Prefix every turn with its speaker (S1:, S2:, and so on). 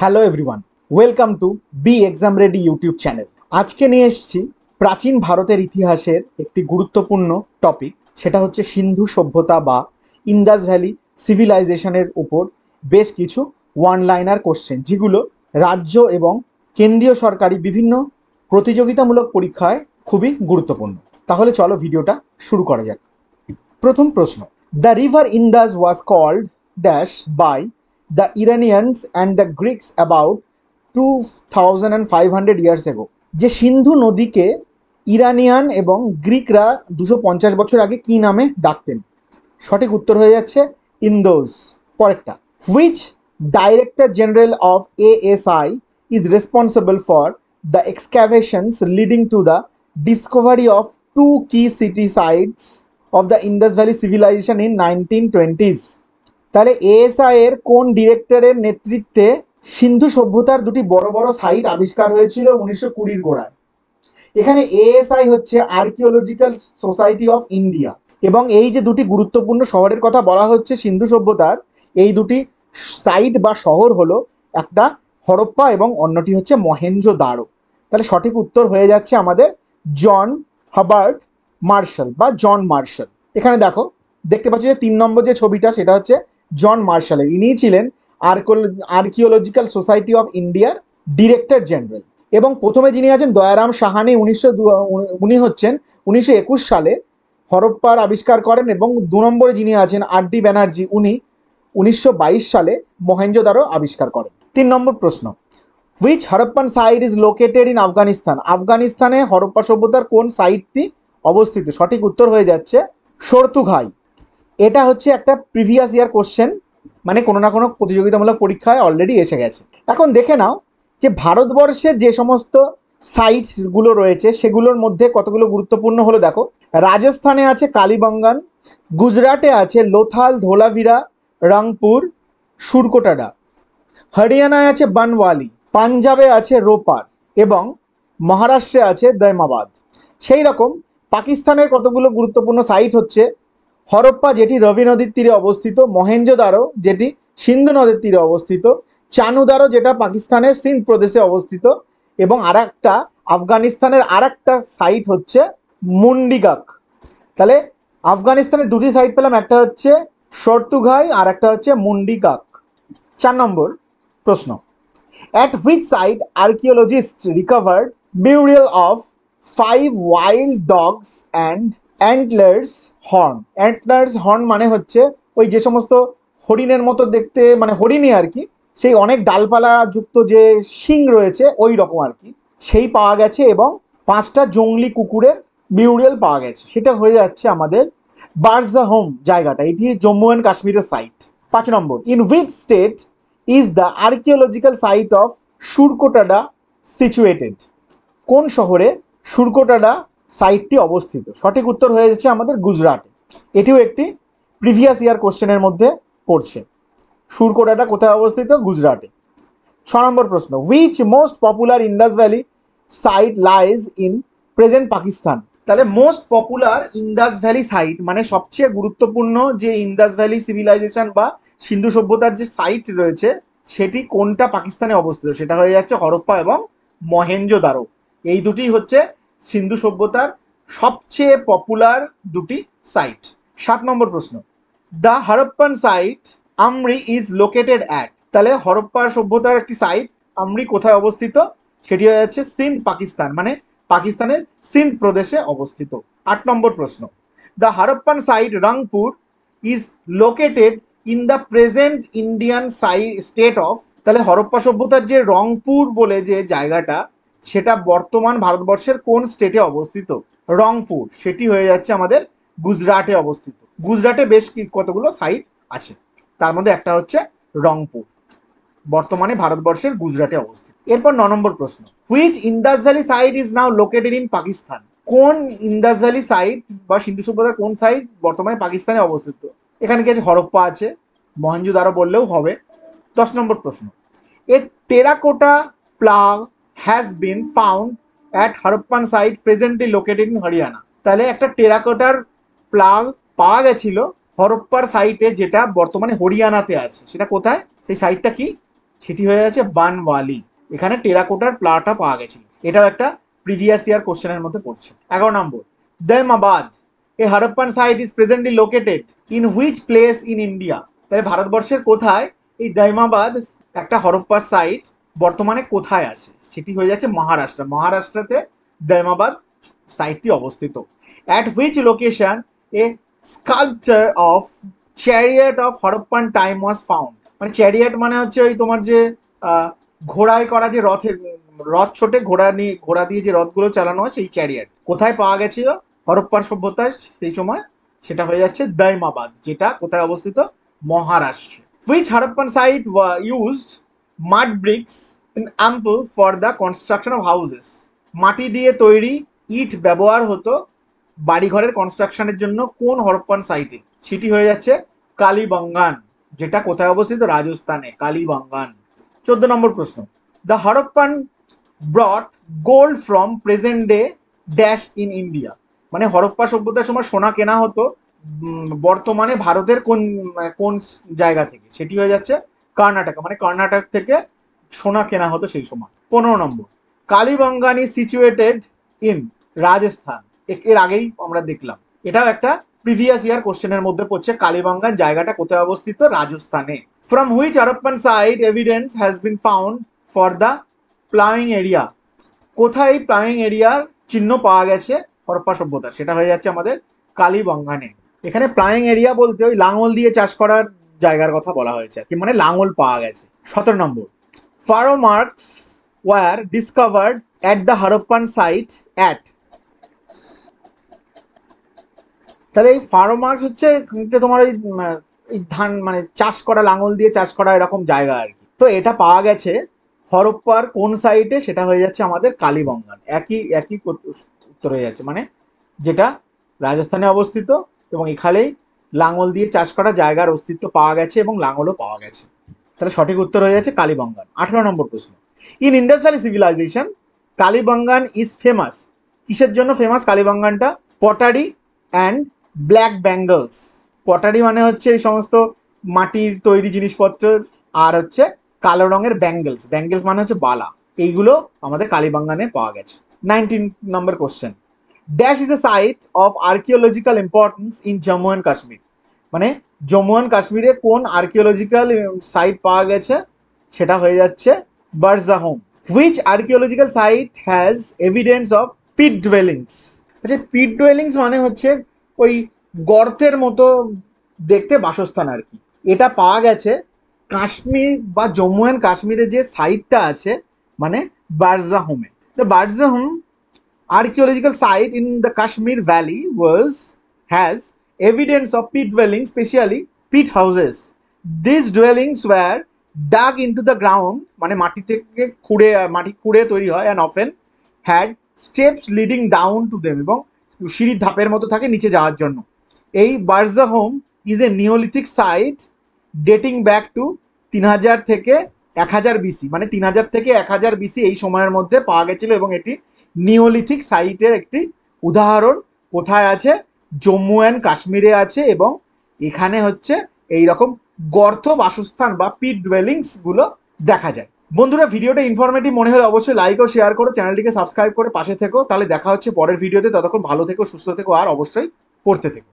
S1: Hello everyone, welcome to be exam ready YouTube channel. আজকে নিয়ে এসেছি প্রাচীন ভারতের ইতিহাসের একটি গুরুত্বপূর্ণ টপিক, সেটা হচ্ছে সিন্ধু সভ্যতা বা ইন্দাস ভ্যালি সিভিলাইজেশনের উপর বেশ কিছু ওয়ান লাইনার কোশ্চেন, যেগুলো রাজ্য এবং কেন্দ্রীয় সরকারি বিভিন্ন প্রতিযোগিতামূলক পরীক্ষায় খুবই গুরুত্বপূর্ণ। তাহলে চলো ভিডিওটা শুরু করা যাক। প্রথম প্রশ্ন, the river Indus was called dash by the Iranians and the Greeks about 2500 years ago। যে সিন্ধু নদীকে ইরানিয়ান এবং গ্রিকরা 250 বছর আগে কি নামে ডাকতেন? সঠিক উত্তর হয়ে যাচ্ছে ইন্দোস। পরেরটা, which director general of ASI is responsible for the excavations leading to the discovery of two key city sites of the Indus Valley civilization in 1920s। তাহলে এএসআই এর কোন ডিরেক্টরের নেতৃত্বে সিন্ধু সভ্যতার দুটি বড় বড় সাইট আবিষ্কার হয়েছিল 1920 গোড়ায়? এখানে এএসআই হচ্ছে আর্কিওলজিক্যাল সোসাইটি অফ ইন্ডিয়া, এবং এই যে দুটি গুরুত্বপূর্ণ শহরের কথা বলা হচ্ছে সিন্ধু সভ্যতার, এই দুটি সাইট বা শহর হলো একটা হরপ্পা এবং অন্যটি হচ্ছে মহেঞ্জোদারো। তাহলে সঠিক উত্তর হয়ে যাচ্ছে আমাদের জন হাবার্ট মার্শাল বা জন মার্শাল। এখানে দেখতে পাচ্ছি যে 3 নম্বর যে ছবিটা, সেটা হচ্ছে জন মার্শালের। ইনিই ছিলেন আর্কিওলজিক্যাল সোসাইটি অফ ইন্ডিয়ার ডিরেক্টর জেনারেল। এবং প্রথমে যিনি আছেন দয়ারাম সাহানি, উনি হচ্ছেন 1921 সালে হরপ্পার আবিষ্কার করেন, এবং 2 নম্বরে যিনি আছেন RD ব্যানার্জি, উনি 1922 সালে মহেঞ্জোদারো আবিষ্কার করেন। 3 নম্বর প্রশ্ন, which Harappan site is located in Afghanistan? আফগানিস্তানে হরপ্পা সভ্যতার কোন সাইটটি অবস্থিত? সঠিক উত্তর হয়ে যাচ্ছে শর্তুঘাই। এটা হচ্ছে একটা প্রিভিয়াস ইয়ার কোশ্চেন, মানে কোনো না কোনো প্রতিযোগিতামূলক পরীক্ষায় অলরেডি এসে গেছে। এখন দেখে নাও যে ভারতবর্ষের যে সমস্ত সাইটগুলো রয়েছে সেগুলোর মধ্যে কতগুলো গুরুত্বপূর্ণ হলো। দেখো, রাজস্থানে আছে কালীবঙ্গান, গুজরাটে আছে লোথাল, ধোলাভিরা, রংপুর, সুরকোটাডা, হরিয়ানায় আছে বানওয়ালি, পাঞ্জাবে আছে রোপার এবং মহারাষ্ট্রে আছে দৈমাবাদ। সেই রকম পাকিস্তানের কতগুলো গুরুত্বপূর্ণ সাইট হচ্ছে হরপ্পা, যেটি রবি নদীর তীরে অবস্থিত, মহেঞ্জোদারো, যেটি সিন্ধু নদীর তীরে অবস্থিত, চানুদারো, যেটা পাকিস্তানের সিন্ধ প্রদেশে অবস্থিত, এবং আরেকটা আফগানিস্তানের আরেকটা সাইট হচ্ছে মুন্ডিগাক। তাহলে আফগানিস্তানের দুটি সাইট পেলাম, একটা হচ্ছে শর্তুঘাই আর একটা হচ্ছে মুন্ডিগাক। 4 নম্বর প্রশ্ন, at which site archaeologists recovered burial of 5 wild dogs and antlers horn? antlers horn মানে হচ্ছে ওই যে সমস্ত হরিণের মতো দেখতে, মানে হরিণই আর কি, সেই অনেক ডালপালা যুক্ত যে শিং রয়েছে ওই রকম আর কি, সেই পাওয়া গেছে, এবং 5টা জংলি কুকুরের বিউরিয়াল পাওয়া গেছে। সেটা হয়ে যাচ্ছে আমাদের বারজাহোম জায়গাটা, এটি জম্মু অ্যান্ড কাশ্মীরের সাইট। 5 নম্বর, in which state is the archaeological site of Surkotada situated? কোন শহরে সুরকোটাডা সাইটটি অবস্থিত? সঠিক উত্তর হয়ে যাচ্ছে আমাদের গুজরাটে। এটিও একটি প্রিভিয়াস ইয়ার কোশ্চেনের মধ্যে পড়ছে। সুরকোটাডা কোথায় অবস্থিত? গুজরাটে। 6 নম্বর প্রশ্ন, which most popular Indus valley site lies in present Pakistan? তাহলে most popular Indus valley site মানে সবচেয়ে গুরুত্বপূর্ণ যে ইন্দাস ভ্যালি সিভিলাইজেশন বা সিন্ধু সভ্যতার যে সাইট রয়েছে সেটি কোনটা পাকিস্তানে অবস্থিত? সেটা হয়ে যাচ্ছে হরপ্পা এবং মহেঞ্জোদারো। এই দুটি হচ্ছে সিন্ধু সভ্যতার সবচেয়ে পপুলার দুটি সাইট। 7 নম্বর প্রশ্ন, the Harappan site Amri is located at? তাহলে হরপ্পার সভ্যতার একটি সাইট আমরি কোথায় অবস্থিত? সেটি হয়ে যাচ্ছে সিন্ধ, পাকিস্তান, মানে পাকিস্তানের সিন্ধ প্রদেশে অবস্থিত। 8 নম্বর প্রশ্ন, the Harappan site Rangpur is located in the present Indian state of? তাহলে হরপ্পা সভ্যতার যে রংপুর বলে যে জায়গাটা, সেটা বর্তমান ভারতবর্ষের কোন স্টেটে অবস্থিত? রংপুর, সেটি হয়ে যাচ্ছে আমাদের গুজরাটে অবস্থিত। গুজরাটে বেশ কতগুলো সাইট আছে, তার মধ্যে একটা হচ্ছে রংপুর, বর্তমানে ভারতবর্ষের গুজরাটে অবস্থিত। এরপর 9 নম্বর প্রশ্ন, which Indus valley site is now located in Pakistan? কোন ইন্দাস ভ্যালি সাইট বা সিন্ধু সভ্যতার কোন সাইট বর্তমানে পাকিস্তানে অবস্থিত? এখানে কি আছে? হরপ্পা আছে, মহেঞ্জোদারো বললেও হবে। 10 নম্বর প্রশ্ন, a terracotta plough has been found at Harappan site presently located in Haryana? তাহলে একটা টেরাকোটার প্লাগ পাওয়া গেছিল হরপ্পার সাইটে, যেটা বর্তমানে হরিয়ানাতে আছে। সেটা কোথায়? সেই সাইটটা কি? সেটি হয়ে যাচ্ছে বানওয়ালি। এখানে টেরাকোটার প্লাটা পাওয়া গেছিল। এটাও একটা প্রিভিয়াস ইয়ার কোশ্চেনের মধ্যে পড়ছে। 11 নম্বর, Daimabad a Harappan site is presently located in which place in India. তাহলে ভারতবর্ষের কোথায় এই দাইমাবাদ একটা হরপ্পার সাইট বর্তমানে কোথায় আছে? সেটি হয়ে যাচ্ছে মহারাষ্ট্র। মহারাষ্ট্রতে দাইমাবাদ সাইটটি অবস্থিত। At which location A sculpture of chariot of Harappan time was found. মানে চ্যারিয়ট মানে হচ্ছে ওই তোমার যে ঘোড়ায় করা যে রথ ছোটে ঘোড়া দিয়ে যে রথগুলো চালানো হয়, সেই চ্যারিয়ট কোথায় পাওয়া গেছিল হরপ্পার সভ্যতায় সেই সময়? সেটা হয়ে যাচ্ছে দাইমাবাদ, যেটা কোথায় অবস্থিত? Maharashtra. Which Harappan site used mud bricks in ample for the construction of houses. মাটি দিয়ে তৈরি ইট ব্যবহার হতো বাড়িঘরের কনস্ট্রাকশনের জন্য কোন হরপ্পান সাইটে? সেটি হয়ে যাচ্ছে কালীবঙ্গান, যেটা কোথায় অবস্থিত? রাজস্থানে, কালীবঙ্গান। 14 নম্বর প্রশ্ন, the Harappan ব্রট gold from present day dash in India. মানে হরপ্পা সভ্যতার সময় সোনা কেনা হতো বর্তমানে ভারতের কোন জায়গা থেকে? সেটি হয়ে যাচ্ছে কর্ণাটক। মানে কর্ণাটক থেকে সোনা কেনা হতো সেই সময়। 15 নম্বর, Kalibangan is situated in Rajasthan. এর আগেই আমরা দেখলাম, এটাও একটা প্রিভিয়াস ইয়ার কোশ্চেনের মধ্যে পড়ছে। কালীবঙ্গান জায়গাটা কোথায় অবস্থিত? রাজস্থানে। From which Harappan site evidence has been found for the ploughing area. কোথায় প্লাউইং এরিয়ার চিহ্ন পাওয়া গেছে হরপ্পা সভ্যতার? সেটা হয়ে যাচ্ছে আমাদের কালীবঙ্গানে। এখানে প্লাউইং এরিয়া বলতে ওই লাঙল দিয়ে চাষ করার জায়গার কথা বলা হয়েছে, কি মানে লাঙল পাওয়া গেছে। 17 নম্বর, furrow marks were discovered at the Harappan site at. তাহলে এই ফারো মার্কস হচ্ছে তোমার ওই ধান মানে চাষ করা, লাঙল দিয়ে চাষ করা এরকম জায়গা আর কি। তো এটা পাওয়া গেছে হরপ্পার কোন সাইটে? সেটা হয়ে যাচ্ছে আমাদের কালীবঙ্গান। একই উত্তর হয়ে যাচ্ছে, মানে যেটা রাজস্থানে অবস্থিত এবং এখানেই লাঙল দিয়ে চাষ করা জায়গার অস্তিত্ব পাওয়া গেছে এবং লাঙলও পাওয়া গেছে। তাহলে সঠিক উত্তর হয়ে যাচ্ছে কালীবঙ্গান। 18 নম্বর প্রশ্ন, in Indus valley civilization Kalibangan is famous. কিসের জন্য ফেমাস কালীবঙ্গানটা? Pottery and black bangles. Pottery মানে হচ্ছে এই সমস্ত মাটির তৈরি জিনিসপত্র, আর হচ্ছে কালো রঙের ব্যাঙ্গেলস। ব্যাঙ্গেলস মানে হচ্ছে বালা। এইগুলো আমাদের কালীবঙ্গানে পাওয়া গেছে। 19 নম্বর question, dash is a site of archaeological importance in Jammu and Kashmir. মানে জম্মু অ্যান্ড কাশ্মীরে কোন আর্কিওলজিক্যাল সাইট পাওয়া গেছে? সেটা হয়ে যাচ্ছে Burzahom. Which archaeological site has evidence of pit dwellings. আচ্ছা, পিট ডুয়েলিংস মানে হচ্ছে ওই গর্তের মতো দেখতে বাসস্থান আর কি। এটা পাওয়া গেছে কাশ্মীর বা জম্মু অ্যান্ড কাশ্মীরে যে সাইটটা আছে মানে বারজাহোমে। The Burzahom archaeological site in the Kashmir Valley has evidence of peat dwellings, especially peat houses. These dwellings were dug into the ground, মানে মাটি খুঁড়ে তৈরি হয়, and often had steps leading down to them, এবং সিঁড়ির ধাপের মতো থাকে নিচে যাওয়ার জন্য। এই Burzahom is a neolithic site dating back to 3000 থেকে 1000 বিসি। মানে 3000 থেকে 1000 বিসি এই সময়ের মধ্যে পাওয়া গেছিল এবং এটি নিওলিথিক সাইটের একটি উদাহরণ। কোথায় আছে? জম্মু অ্যান্ড কাশ্মীরে আছে, এবং এখানে হচ্ছে এইরকম গর্ত বাসস্থান বা পিট ডুয়েলিংস গুলো দেখা যায়। বন্ধুরা, ভিডিওটা ইনফরমেটিভ মনে হলে অবশ্যই লাইক ও শেয়ার করো, চ্যানেলটিকে সাবস্ক্রাইব করে পাশে থেকো। তাহলে দেখা হচ্ছে পরের ভিডিওতে। ততক্ষণ ভালো থেকো, সুস্থ থেকো, আর অবশ্যই পড়তে থেকো।